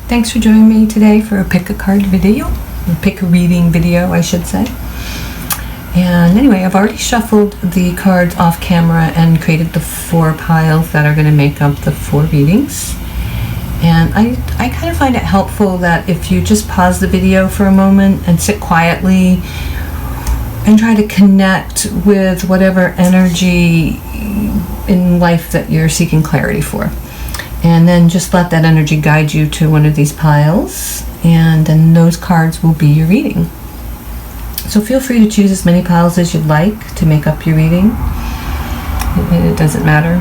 Thanks for joining me today for a pick a card video, or pick a reading video, I should say. And anyway, I've already shuffled the cards off camera and created the 4 piles that are going to make up the 4 readings. And I kind of find it helpful that if you just pause the video for a moment and sit quietly and try to connect with whatever energy in life that you're seeking clarity for. And then just let that energy guide you to one of these piles, and then those cards will be your reading. So feel free to choose as many piles as you'd like to make up your reading. It doesn't matter,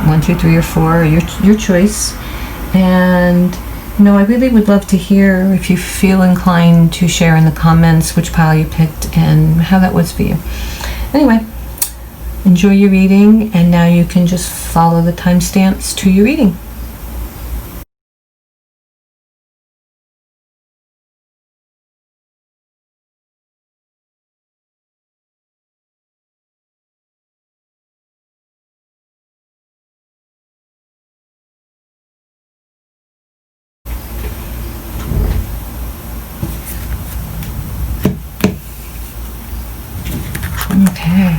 1, 2, 3, or 4, your choice. And I really would love to hear if you feel inclined to share in the comments which pile you picked and how that was for you. Anyway, enjoy your reading, and now you can just follow the timestamps to your reading. Okay,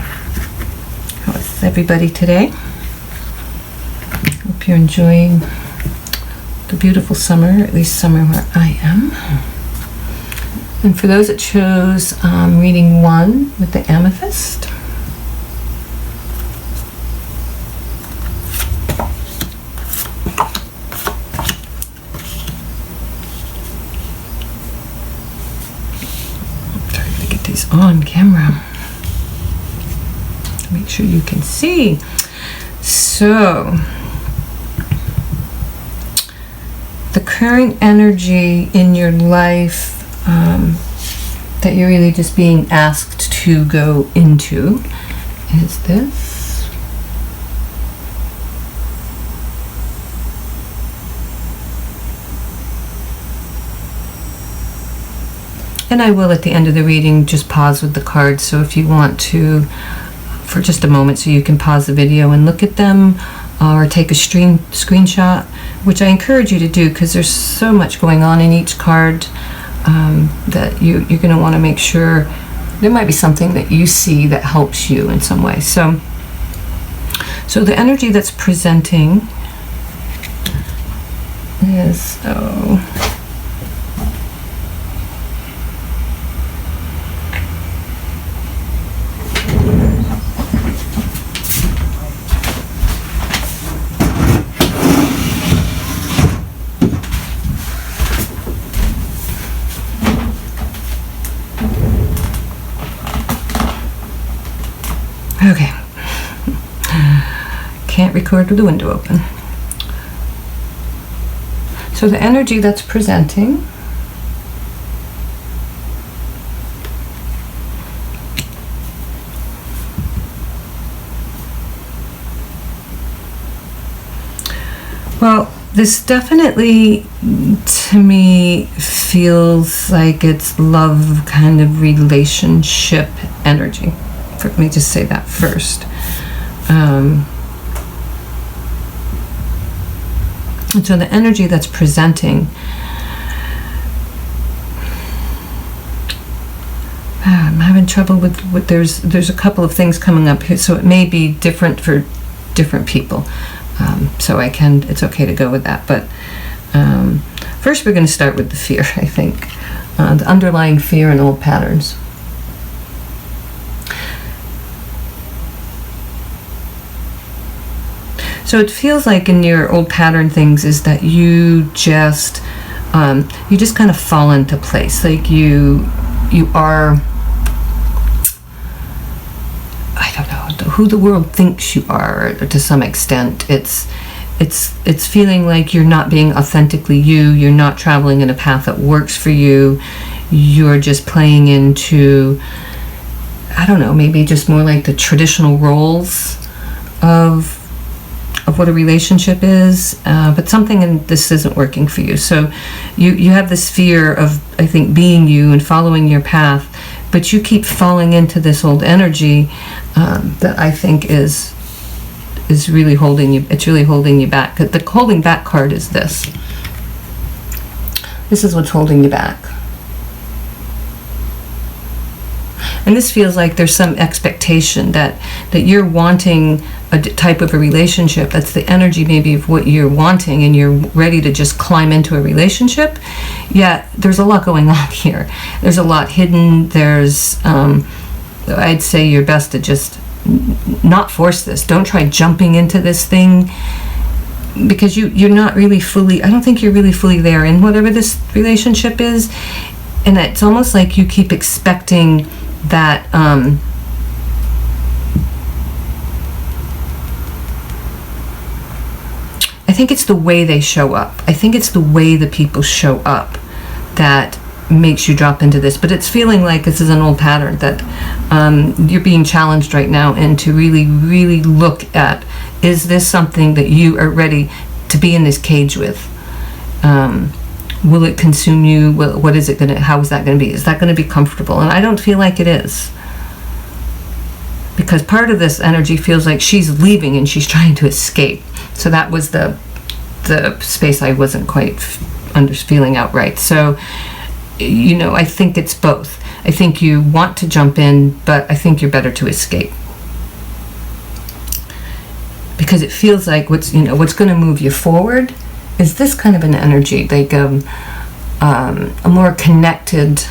how is everybody today? Hope you're enjoying the beautiful summer, at least summer where I am. And for those that chose reading 1 with the amethyst, I'm trying to get these on camera. Make sure you can see. So, the current energy in your life that you're really just being asked to go into is this. And I will, at the end of the reading, just pause with the cards. So if you want to, for just a moment, so you can pause the video and look at them, or take a screenshot, which I encourage you to do because there's so much going on in each card that you're going to want to make sure there might be something that you see that helps you in some way. So the energy that's presenting is okay. Can't record with the window open. So the energy that's presenting well, this definitely to me feels like it's love kind of relationship energy. Let me just say that first. And so the energy that's presenting, I'm having trouble with there's a couple of things coming up here, so it may be different for different people. So it's okay to go with that. But first we're going to start with the fear, I think. The underlying fear and old patterns. So it feels like in your old pattern things is that you just kind of fall into place. Like you are, I don't know, who the world thinks you are to some extent. It's feeling like you're not being authentically you. You're not traveling in a path that works for you. You're just playing into, I don't know, maybe just more like the traditional roles of what a relationship is, but something in this isn't working for you. So you have this fear of, I think, being you and following your path, but you keep falling into this old energy that I think is really holding you. It's really holding you back. The holding back card is this. This is what's holding you back. And this feels like there's some expectation that you're wanting a type of a relationship. That's the energy maybe of what you're wanting, and you're ready to just climb into a relationship. Yet there's a lot going on here. There's a lot hidden. There's, I'd say you're best to just not force this. Don't try jumping into this thing, because you're not really fully, I don't think you're really fully there in whatever this relationship is. And it's almost like you keep expecting that I think it's the way they show up. I think it's the way the people show up that makes you drop into this. But it's feeling like this is an old pattern that you're being challenged right now, and to really, really look at, is this something that you are ready to be in this cage with? Will it consume you? What is it going to, how is that going to be? Is that going to be comfortable? And I don't feel like it is. Because part of this energy feels like she's leaving and she's trying to escape. So that was the space I wasn't quite feeling out right. So, you know, I think it's both. I think you want to jump in, but I think you're better to escape. Because it feels like what's going to move you forward is this kind of an energy, like a more connected,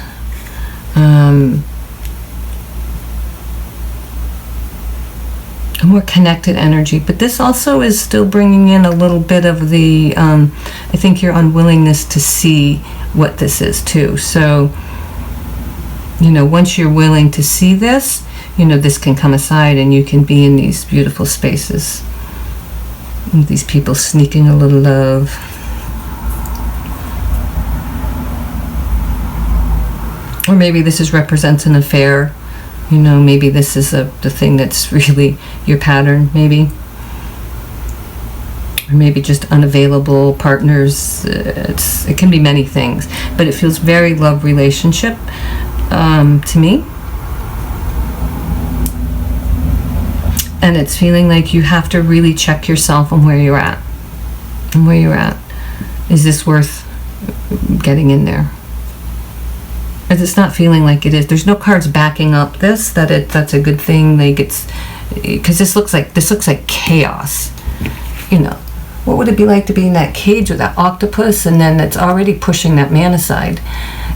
energy. But this also is still bringing in a little bit of the, I think, your unwillingness to see what this is too. So, you know, once you're willing to see this, you know, this can come aside and you can be in these beautiful spaces. These people sneaking a little love. Or maybe this represents an affair. You know, maybe this is the thing that's really your pattern, maybe. Or maybe just unavailable partners. It can be many things. But it feels very love relationship to me. And it's feeling like you have to really check yourself on where you're at. And where you're at. Is this worth getting in there? As it's not feeling like it is. There's no cards backing up this, that's a good thing. Because this looks like chaos. You know, what would it be like to be in that cage with that octopus, and then it's already pushing that man aside?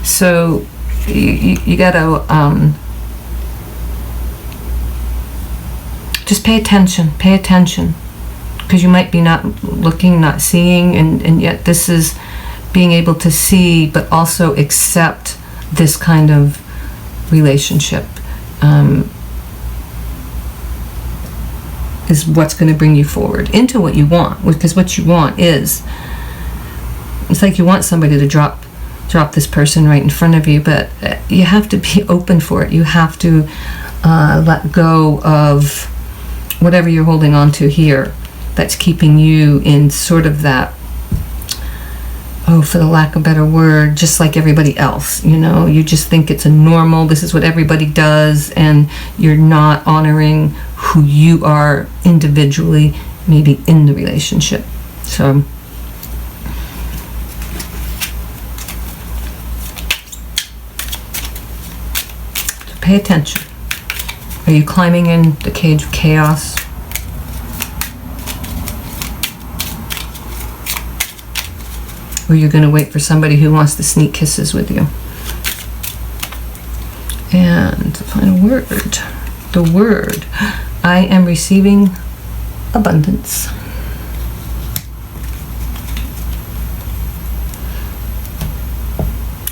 So you gotta just pay attention, because you might be not looking, not seeing, and yet this is being able to see, but also accept this kind of relationship is what's going to bring you forward into what you want. Because what you want is, it's like you want somebody to drop this person right in front of you, but you have to be open for it. You have to let go of whatever you're holding on to here that's keeping you in sort of that, for the lack of a better word, just like everybody else. You know, you just think it's a normal, this is what everybody does, and you're not honoring who you are individually, maybe in the relationship. So pay attention. Are you climbing in the cage of chaos? Or you're going to wait for somebody who wants to sneak kisses with you? And the final word. The word. I am receiving abundance.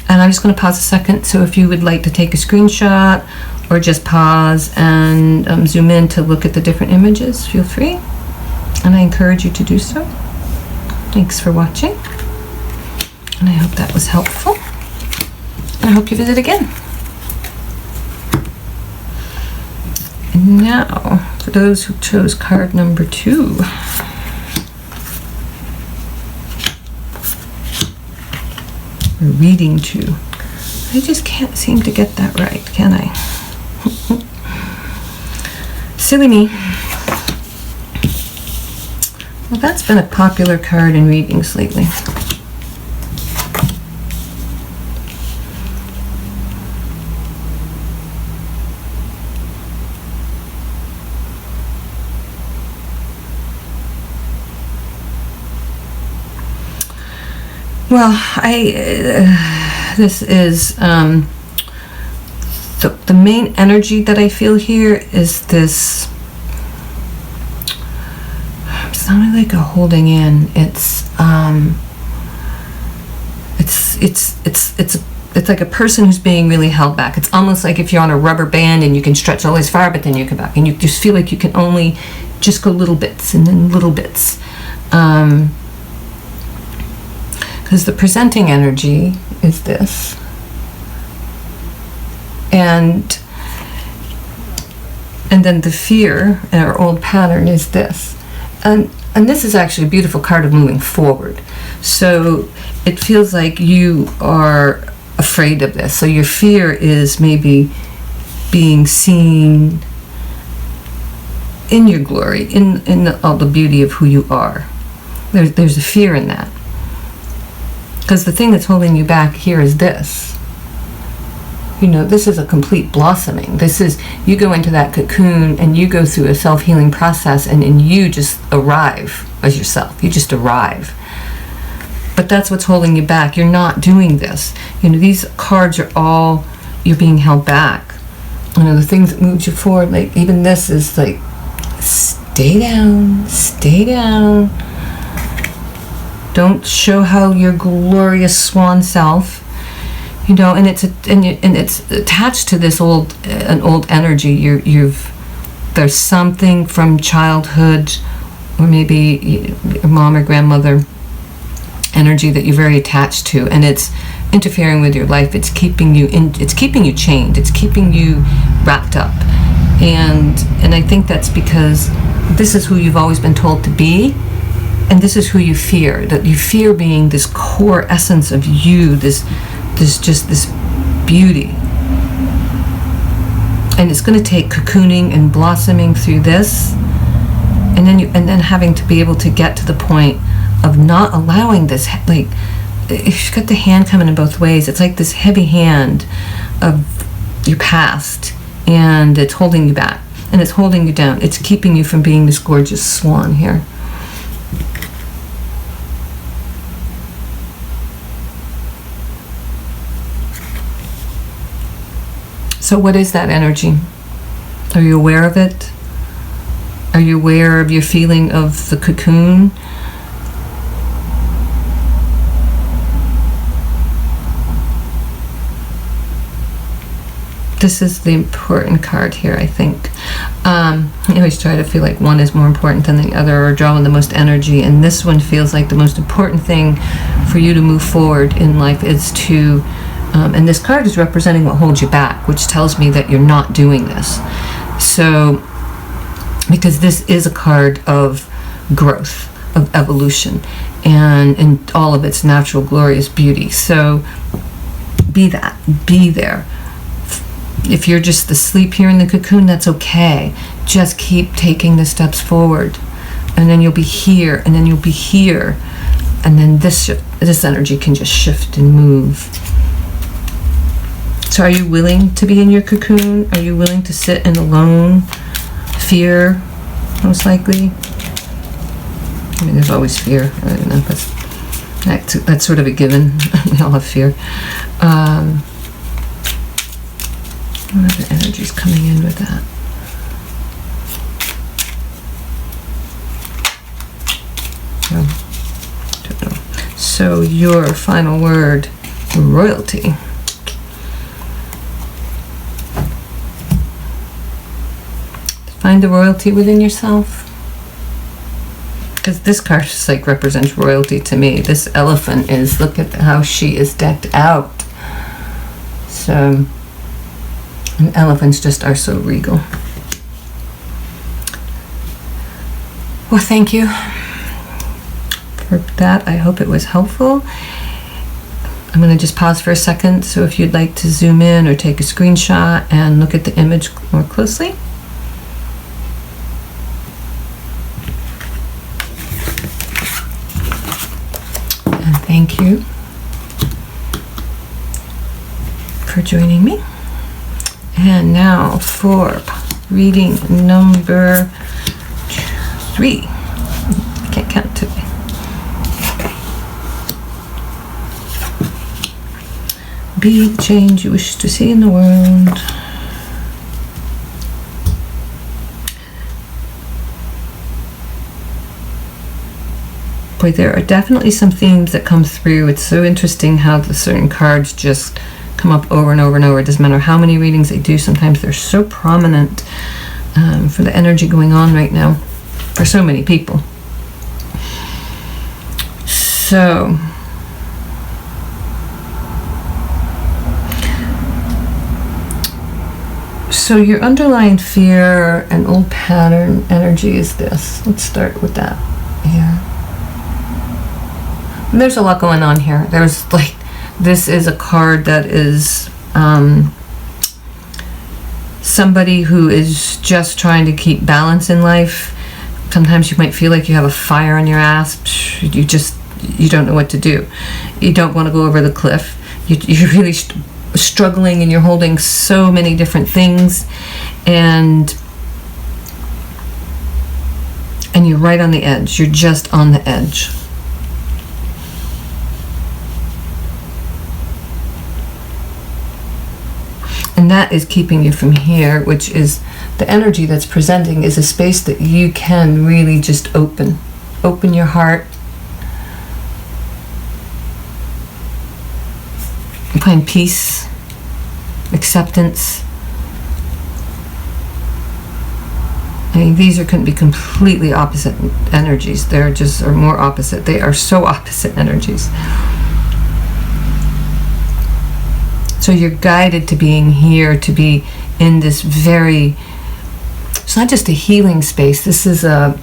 And I'm just going to pause a second. So if you would like to take a screenshot or just pause and zoom in to look at the different images, feel free. And I encourage you to do so. Thanks for watching. And I hope that was helpful. And I hope you visit again. And now, for those who chose card number 2. Or reading 2. I just can't seem to get that right, can I? Silly me. Well, that's been a popular card in readings lately. Well, this is, the main energy that I feel here is this, it's not really like a holding in, it's like a person who's being really held back. It's almost like if you're on a rubber band and you can stretch all this far, but then you come back and you just feel like you can only just go little bits and then little bits. Because the presenting energy is this. And then the fear, our old pattern, is this. And this is actually a beautiful card of moving forward. So it feels like you are afraid of this. So your fear is maybe being seen in your glory, in all the beauty of who you are. There's a fear in that. Because the thing that's holding you back here is this. You know, this is a complete blossoming. This is, you go into that cocoon and you go through a self-healing process and you just arrive as yourself. You just arrive. But that's what's holding you back. You're not doing this. You know, these cards are all, you're being held back. You know, the things that moved you forward, like even this is like, stay down, stay down. Don't show how your glorious swan self, you know, and it's attached to this an old energy. There's something from childhood, or maybe your mom or grandmother energy that you're very attached to, and it's interfering with your life. It's keeping you chained. It's keeping you wrapped up, and I think that's because this is who you've always been told to be. And this is who you fear, that you fear being this core essence of you, this beauty. And it's going to take cocooning and blossoming through this, and then having to be able to get to the point of not allowing this, like, you've got the hand coming in both ways. It's like this heavy hand of your past, and it's holding you back, and it's holding you down. It's keeping you from being this gorgeous swan here. So what is that energy? Are you aware of it? Are you aware of your feeling of the cocoon? This is the important card here, I think. I always try to feel like one is more important than the other, or drawing the most energy, and this one feels like the most important thing for you to move forward in life is to and this card is representing what holds you back, which tells me that you're not doing this. So, because this is a card of growth, of evolution, and in all of its natural, glorious beauty. So, be that. Be there. If you're just asleep here in the cocoon, that's okay. Just keep taking the steps forward. And then you'll be here, and then you'll be here. And then this energy can just shift and move. So are you willing to be in your cocoon? Are you willing to sit in alone? Fear, most likely. I mean, there's always fear. I don't know, that's sort of a given. We all have fear. What other energy's coming in with that? Oh, don't know. So your final word, royalty. Find the royalty within yourself. Because this card just like represents royalty to me. This elephant is, look at how she is decked out. So, and elephants just are so regal. Well, thank you for that. I hope it was helpful. I'm going to just pause for a second. So if you'd like to zoom in or take a screenshot and look at the image more closely. Thank you for joining me. And now for reading number 3. I can't count today. Be the change you wish to see in the world. Boy, there are definitely some themes that come through. It's so interesting how the certain cards just come up over and over and over. It doesn't matter how many readings they do. Sometimes they're so prominent for the energy going on right now for so many people. So your underlying fear and old pattern energy is this. Let's start with that here. And there's a lot going on here. There's like, this is a card that is somebody who is just trying to keep balance in life. Sometimes you might feel like you have a fire in your ass. You don't know what to do. You don't want to go over the cliff. You're really struggling, and you're holding so many different things, and you're right on the edge. You're just on the edge. And that is keeping you from here, which is the energy that's presenting is a space that you can really just open your heart, find peace, acceptance. I mean, these couldn't be completely opposite energies. They're just are more opposite. They are so opposite energies. So you're guided to being here, to be in this very, it's not just a healing space. This is an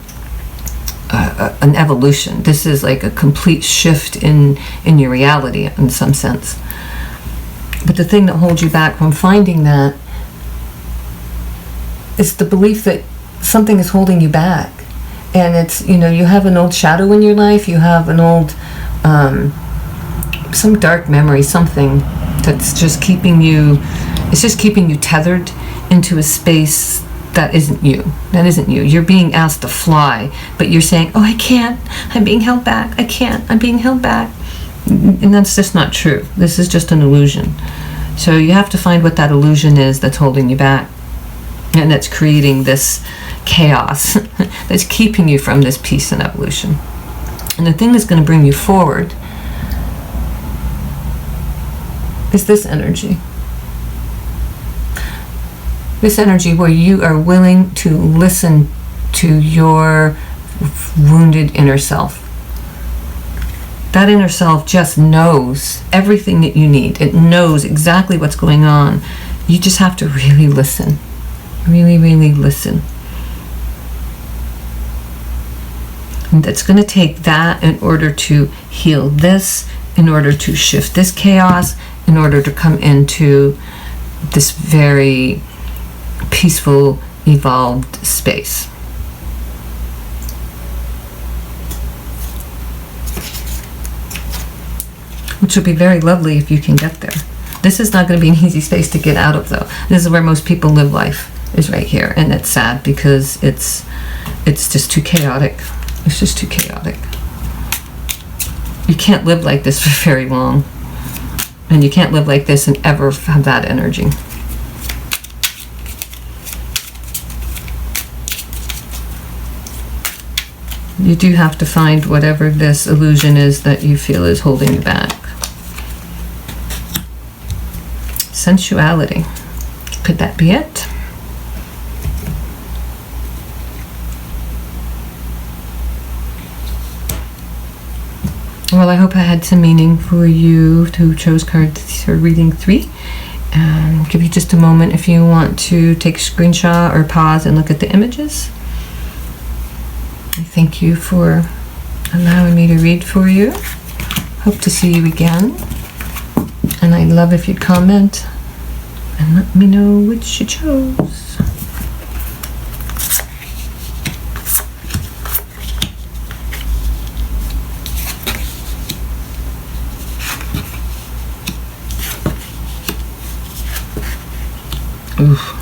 evolution. This is like a complete shift in your reality in some sense. But the thing that holds you back from finding that is the belief that something is holding you back. And it's, you have an old shadow in your life. You have an old, some dark memory, something that's just keeping you, it's just keeping you tethered into a space that isn't you. That isn't you. You're being asked to fly, but you're saying, oh, I can't. I'm being held back. I can't. I'm being held back. And that's just not true. This is just an illusion. So you have to find what that illusion is that's holding you back, and that's creating this chaos that's keeping you from this peace and evolution. And the thing that's going to bring you forward is this energy. This energy where you are willing to listen to your wounded inner self. That inner self just knows everything that you need. It knows exactly what's going on. You just have to really listen. Really, really listen. And it's going to take that in order to heal this, in order to shift this chaos, in order to come into this very peaceful, evolved space. Which will be very lovely if you can get there. This is not going to be an easy space to get out of, though. This is where most people live life, is right here. And it's sad because it's just too chaotic. It's just too chaotic. You can't live like this for very long. And you can't live like this and ever have that energy. You do have to find whatever this illusion is that you feel is holding you back. Sensuality. Could that be it? Well, I hope I had some meaning for you who chose cards for reading 3. Give you just a moment if you want to take a screenshot or pause and look at the images. I thank you for allowing me to read for you. Hope to see you again. And I'd love if you'd comment and let me know which you chose. Oof.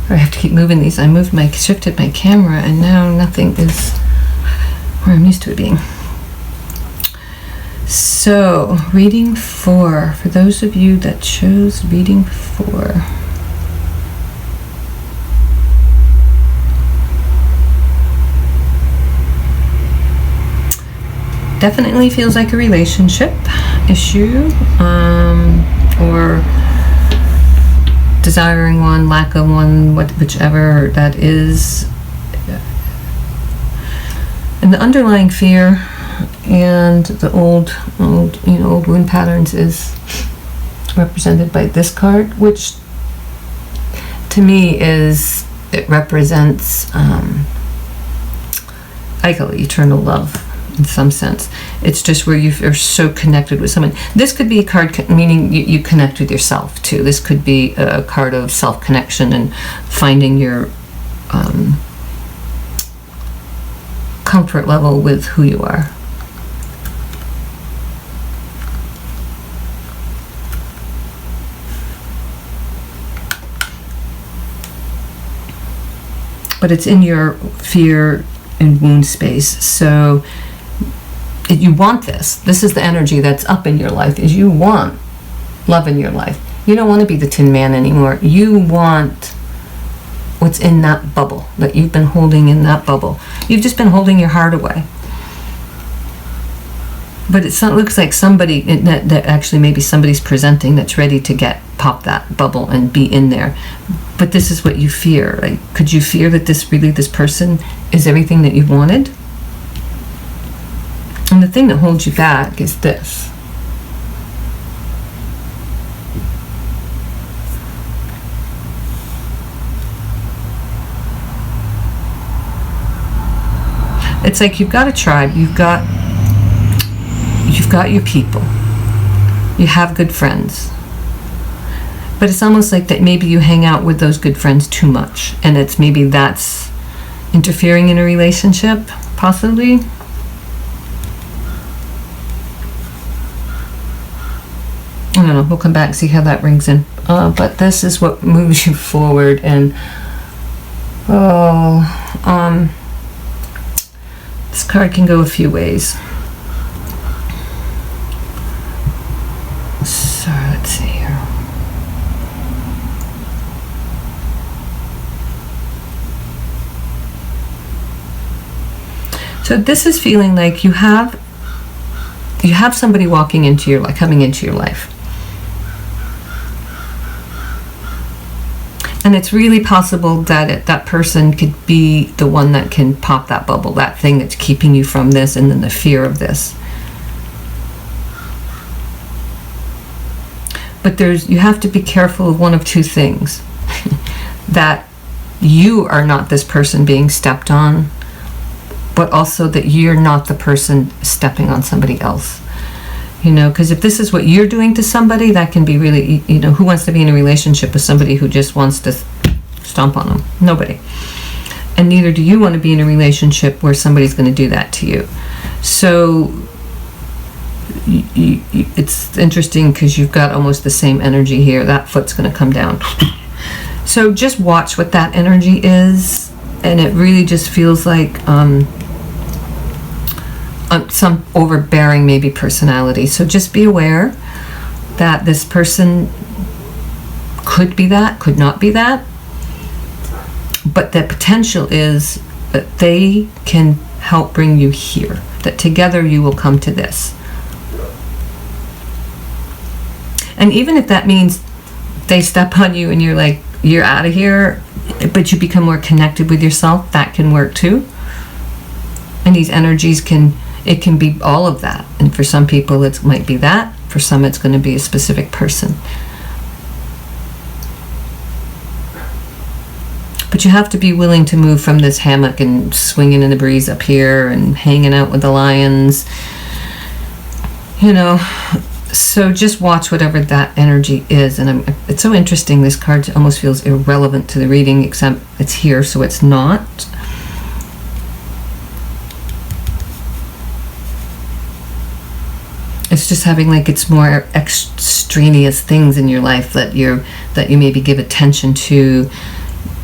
Or I have to keep moving these. I shifted my camera, and now nothing is where I'm used to it being. So, reading 4, for those of you that chose reading 4. Definitely feels like a relationship issue, or desiring one, lack of one, whichever that is. And the underlying fear and the old wound patterns is represented by this card, which to me it represents I call it eternal love in some sense. It's just where you are so connected with someone. This could be a card meaning you connect with yourself too. This could be a card of self-connection and finding your comfort level with who you are. But it's in your fear and wound space. So you want this. This is the energy that's up in your life, is you want love in your life. You don't want to be the Tin Man anymore. You want what's in that bubble that you've been holding in that bubble. You've just been holding your heart away. But it looks like somebody, that actually maybe somebody's presenting that's ready to pop that bubble and be in there. But this is what you fear. Like, could you fear that this person is everything that you wanted? And the thing that holds you back is this. It's like you've got a tribe, you've got your people, you have good friends, but it's almost like that maybe you hang out with those good friends too much, and maybe that's interfering in a relationship, possibly. I don't know, we'll come back and see how that rings in. But this is what moves you forward, and this card can go a few ways. So let's see here. So this is feeling like you have somebody walking into your life, coming into your life. And it's really possible that that person could be the one that can pop that bubble, that thing that's keeping you from this, and then the fear of this. But you have to be careful of one of two things. That you are not this person being stepped on, but also that you're not the person stepping on somebody else. Because if this is what you're doing to somebody, that can be really, who wants to be in a relationship with somebody who just wants to stomp on them? Nobody. And neither do you want to be in a relationship where somebody's going to do that to you. So it's interesting because you've got almost the same energy here. That foot's going to come down. So just watch what that energy is, and it really just feels like some overbearing maybe personality. So just be aware that this person could be that, could not be that, but the potential is that they can help bring you here, that together you will come to this. And even if that means they step on you and you're like, you're out of here, but you become more connected with yourself, that can work too. And these energies can be all of that. And for some people it might be that, for some it's going to be a specific person. But you have to be willing to move from this hammock and swinging in the breeze up here and hanging out with the lions. So just watch whatever that energy is. And it's so interesting, this card almost feels irrelevant to the reading, except it's here, so it's not. It's just having it's more extraneous things in your life that you maybe give attention to.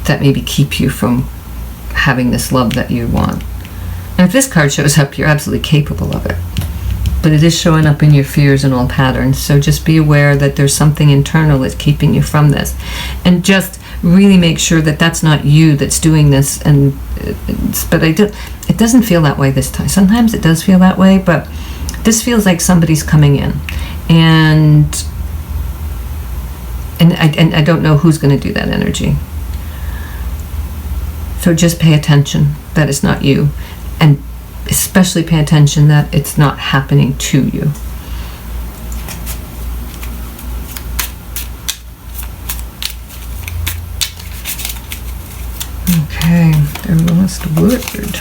that maybe keep you from having this love that you want. And if this card shows up, you're absolutely capable of it. But it is showing up in your fears and old patterns. So just be aware that there's something internal that's keeping you from this. And just really make sure that that's not you that's doing this. But it doesn't feel that way this time. Sometimes it does feel that way, but this feels like somebody's coming in. And I don't know who's going to do that energy. So just pay attention that it's not you. And especially pay attention that it's not happening to you. Okay, the last word.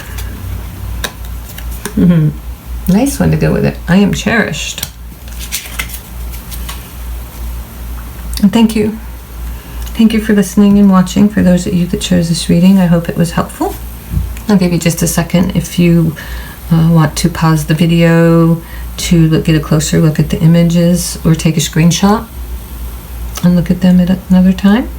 Nice one to go with it. I am cherished. And thank you. Thank you for listening and watching. For those of you that chose this reading, I hope it was helpful. I'll give you just a second if you want to pause the video to get a closer look at the images, or take a screenshot and look at them at another time.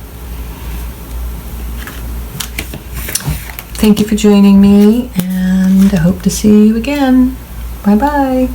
Thank you for joining me, and I hope to see you again. Bye-bye.